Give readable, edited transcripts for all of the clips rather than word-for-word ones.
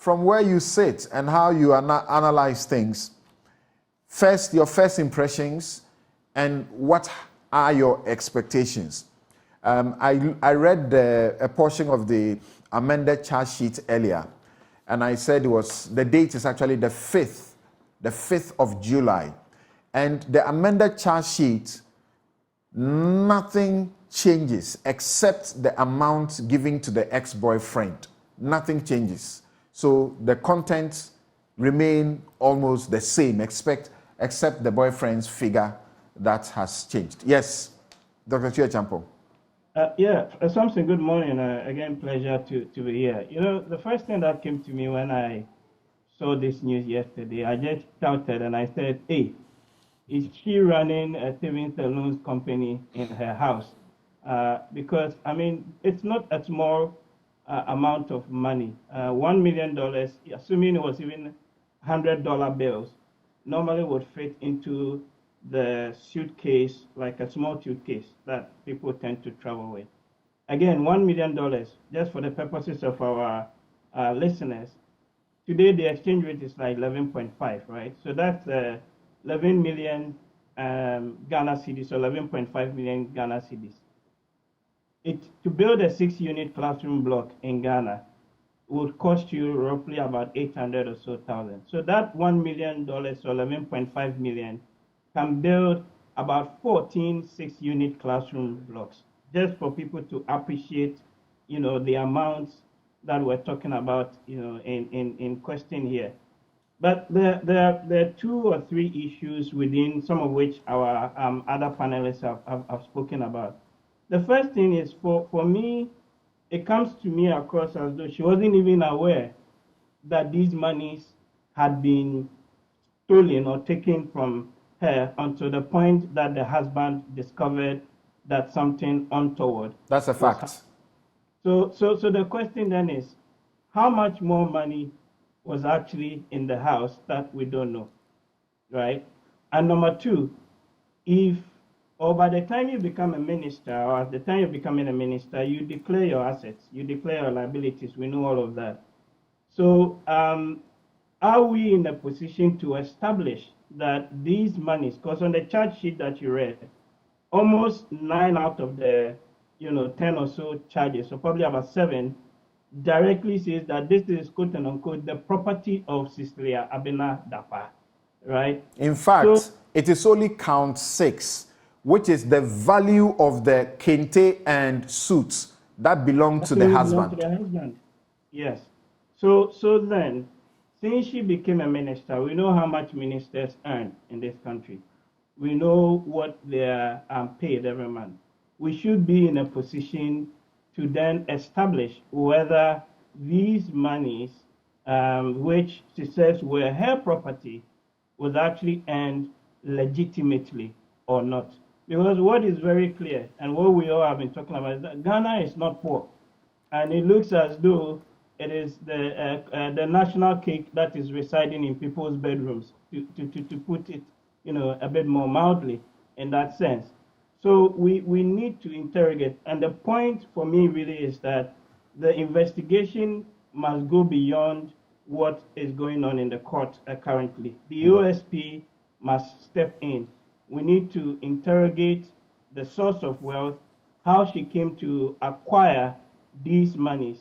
from where you sit and how you analyze things, first, your first impressions and what are your expectations? I read a portion of the amended charge sheet earlier, and I said the date is actually the 5th of July. And the amended charge sheet, nothing changes except the amount given to the ex-boyfriend. Nothing changes. So the contents remain almost the same, except the boyfriend's figure that has changed. Yes, Dr. Acheampong. Samson, good morning. Again, pleasure to be here. You know, the first thing that came to me when I saw this news yesterday, I just shouted and I said, hey, is she running a savings and loans company in her house? Because, I mean, it's not a small amount of money. $1 million, assuming it was even $100 bills, normally would fit into the suitcase, like a small suitcase that people tend to travel with. Again, $1 million, just for the purposes of our listeners. Today, the exchange rate is like 11.5, right? So that's 11 million Ghana cedis, or 11.5 million Ghana cedis. To build a 6-unit classroom block in Ghana would cost you roughly about 800 or so thousand. So that $1 million, or 11.5 million, can build about 14 6-unit classroom blocks, just for people to appreciate, you know, the amounts that we're talking about, you know, in question here. But there are 2 or 3 issues within, some of which our other panelists have spoken about. The first thing is, for me, it comes to me across as though she wasn't even aware that these monies had been stolen or taken from her until the point that the husband discovered that something untoward. That's a fact. So the question then is, how much more money was actually in the house that we don't know, right? And number 2, by the time you become a minister, or at the time you're becoming a minister, you declare your assets, you declare your liabilities, we know all of that. So are we in a position to establish that these monies, because on the charge sheet that you read, almost 9 out of the 10 or so charges, so probably about 7, directly says that this is, quote unquote, the property of Cecilia Dapaah, right? In fact, it is only count 6, which is the value of the kente and suits that belong to the husband. Yes. So then, since she became a minister, we know how much ministers earn in this country. We know what they are paid every month. We should be in a position to then establish whether these monies, which she says were her property, was actually earned legitimately or not. Because what is very clear, and what we all have been talking about, is that Ghana is not poor. And it looks as though it is the national cake that is residing in people's bedrooms, to put it, a bit more mildly in that sense. So we need to interrogate. And the point for me really is that the investigation must go beyond what is going on in the court currently. The OSP must step in. We need to interrogate the source of wealth, how she came to acquire these monies.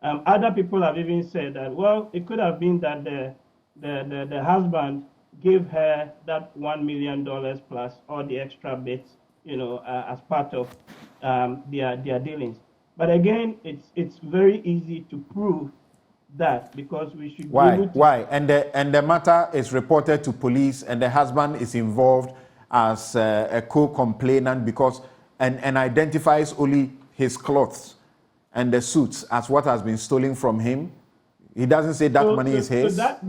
Other people have even said that, well, it could have been that the husband gave her that $1 million plus all the extra bits, as part of their dealings. But again, it's very easy to prove that, because we should. Why? And the matter is reported to police, and the husband is involved as a co-complainant and identifies only his clothes and the suits as what has been stolen from him. He doesn't say that money is his. So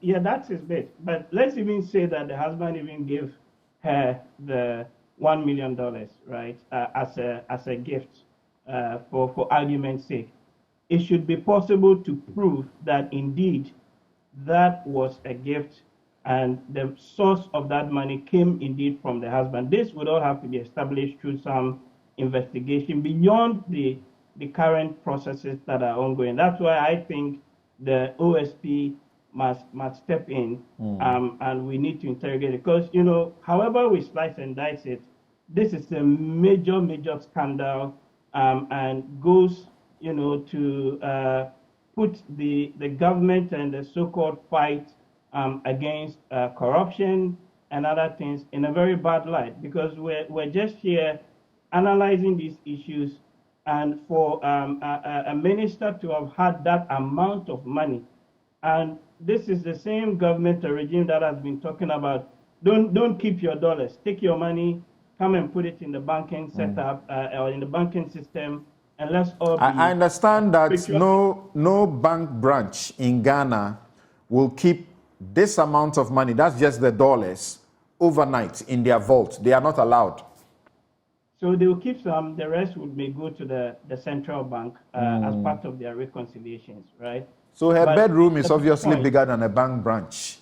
that's his bit. But let's even say that the husband even gave her the $1 million, right, as a gift, for argument's sake. It should be possible to prove that indeed that was a gift and the source of that money came indeed from the husband. This would all have to be established through some investigation beyond the current processes that are ongoing. That's why I think the OSP must step in, and we need to interrogate it. Because, you know, however we slice and dice it, this is a major, major scandal, and goes, you know, to put the government and the so-called fight against corruption and other things in a very bad light, because we're just here analyzing these issues, and for a minister to have had that amount of money. And this is the same government or regime that has been talking about, don't keep your dollars, take your money, come and put it in the banking setup or in the banking system, and let's all be. I understand that no bank branch in Ghana will keep this amount of money, that's just the dollars, overnight in their vault. They are not allowed. So they will keep some, the rest may go to the central bank as part of their reconciliations, right? So her bedroom is obviously bigger than a bank branch.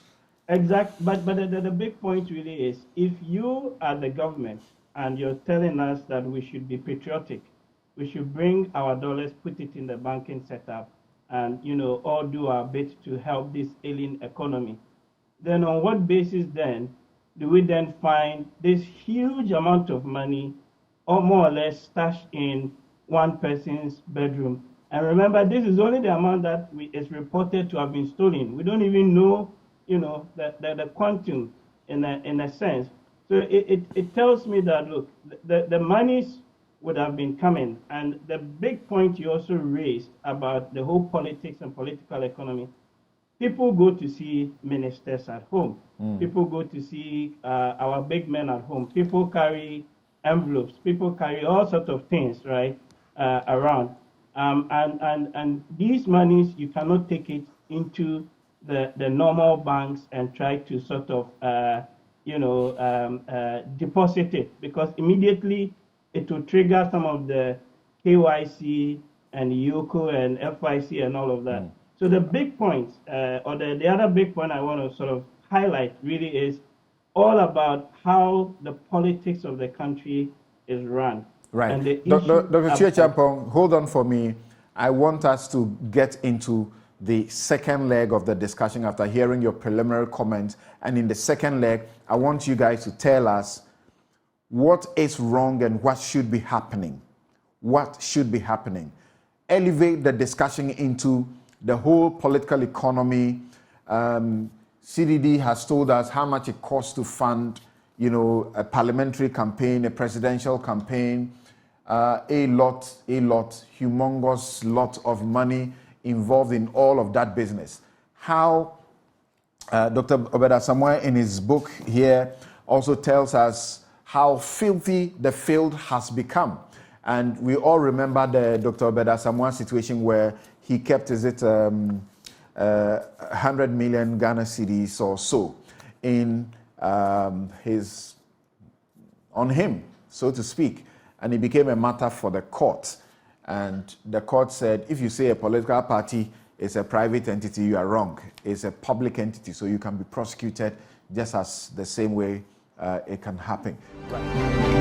Exactly, but the big point really is, if you are the government and you're telling us that we should be patriotic, we should bring our dollars, put it in the banking setup, and, you know, all do our bit to help this ailing economy, then on what basis then do we then find this huge amount of money, or more or less stashed in one person's bedroom? And remember, this is only the amount that is reported to have been stolen. We don't even know, you know, the quantum in a sense. So it tells me that, look, the monies would have been coming. And the big point you also raised about the whole politics and political economy, people go to see ministers at home. People go to see our big men at home. People carry envelopes. People carry all sorts of things, right, around. And these monies, you cannot take it into the normal banks and try to sort of, deposit it, because immediately it will trigger some of the KYC and YOCO and FIC and all of that. So the big point, or the other big point I want to sort of highlight really is all about how the politics of the country is run. Right. And the Dr. Acheampong, hold on for me. I want us to get into the second leg of the discussion after hearing your preliminary comments. And in the second leg, I want you guys to tell us what is wrong and what should be happening. What should be happening? Elevate the discussion into the whole political economy. CDD has told us how much it costs to fund, you know, a parliamentary campaign, a presidential campaign, a humongous lot of money involved in all of that business. How Dr. Obeda Samuel in his book here also tells us how filthy the field has become. And we all remember the Dr. Obeda Samuel situation where he kept, 100 million Ghana cedis or so in on him, so to speak. And it became a matter for the court. And the court said, if you say a political party is a private entity, you are wrong. It's a public entity, so you can be prosecuted just as the same way it can happen. Right.